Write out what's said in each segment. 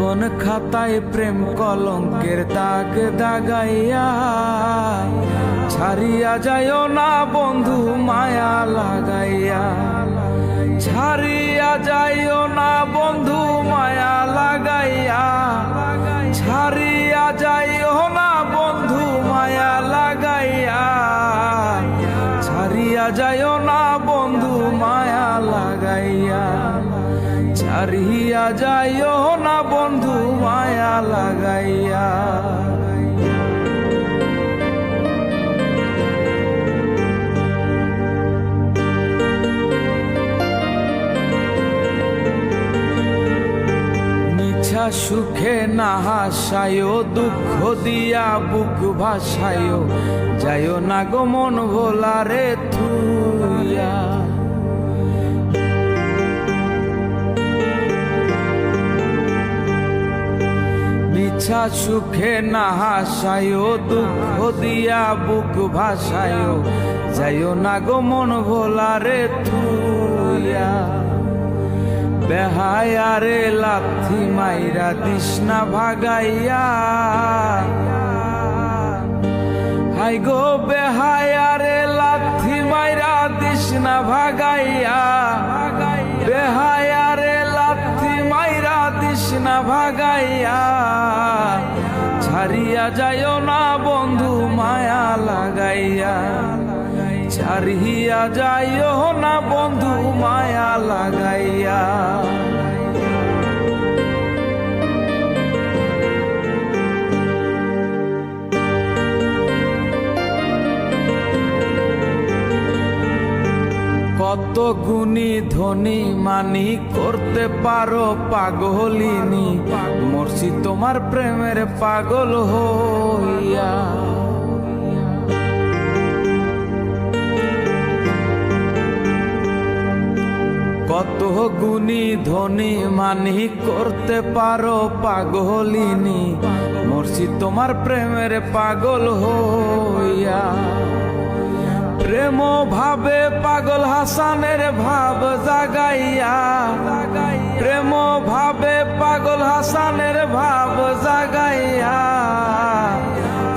জীবন খাতায় প্রেম কলঙ্কের দাগ দাগাইয়া ছাড়িয়া যাইও না বন্ধু মায়া লাগাইয়া, ছাড়িয়া যাইও না বন্ধু মায়া লাগাইয়া, ছাড়িয়া যাইও না বন্ধু মায়া লাগাইয়া, ছাড়িয়া যাইও না বন্ধু মায়া লাগাইয়া, ছাড়িয়া যাইও না বন্ধু মায়া লাগাইয়া। মিছা সুখে না হাসায়, দুঃখ দিয়া বুক ভাসায়, যাইও না গো মন ভোলারে থুইয়া। মিছা সুখে না হাসায়, দুঃখ দিয়া বুক ভাসায়, যাইও না গো মন ভোলারে থুইয়া। বেহায়ারে লাথি মাইরা দিশনা ভাগাইয়া, হাই গো বেহায়ারে লাথি মাইরা দিশনা ভাগাইয়া, বেহায়ারে লাথি মাইরা দিশনা ভাগাইয়া, ছাড়িয়া যাইও না বন্ধু মায়া লাগাইয়া, ছাড়িয়া যাইও না বন্ধু মায়া লাগাইয়া। কত গুণী ধনী মানি করতে পারো পাগলিনী, মরছি তোমার প্রেমের পাগল হইয়া। কত গুণী ধনী মানি করতে পারো পাগলিনী, মরছি তোমার প্রেমের পাগল হইয়া। প্রেম ভাবে পাগল হাসানের ভাব জাগাইয়া, প্রেম ভাবে পাগল হাসানের ভাব জাগাইয়া,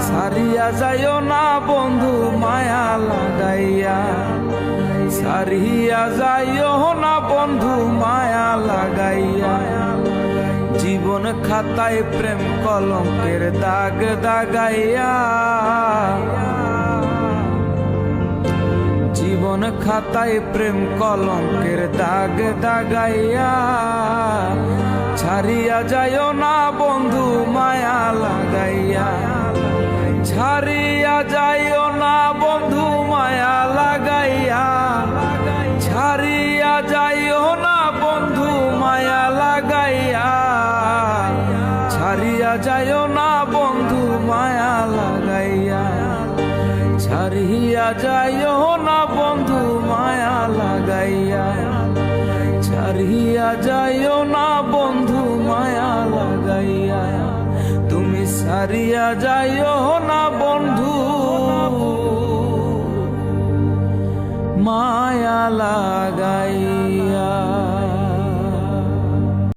ছাড়িয়া যাইও না বন্ধু মায়া লাগাইয়া, ছাড়িয়া যাইও না বন্ধু মায়া লাগাইয়া। জীবন খাতায় প্রেম কলঙ্কের দাগ দাগাইয়া, জীবন খাতায় প্রেম কলঙ্কের দাগ দাগাইয়া, ছাড়িয়া যাইও না বন্ধু মায়া লাগাইয়া, ছাড়িয়া যাইও না বন্ধু মায়া লাগাইয়া, ছাড়িয়া যাইও না বন্ধু মায়া লাগাইয়া, ছাড়িয়া যাইও না বন্ধু মায়া লাগাইয়া, ছাড়িয়া যাইও না বন্ধু মায়া লাগাইয়া, ছাড়িয়া যাইও না বন্ধু মায়া লাগাইয়া। তুমি ছাড়িয়া যাইও না বন্ধু মায়া লাগাইয়া।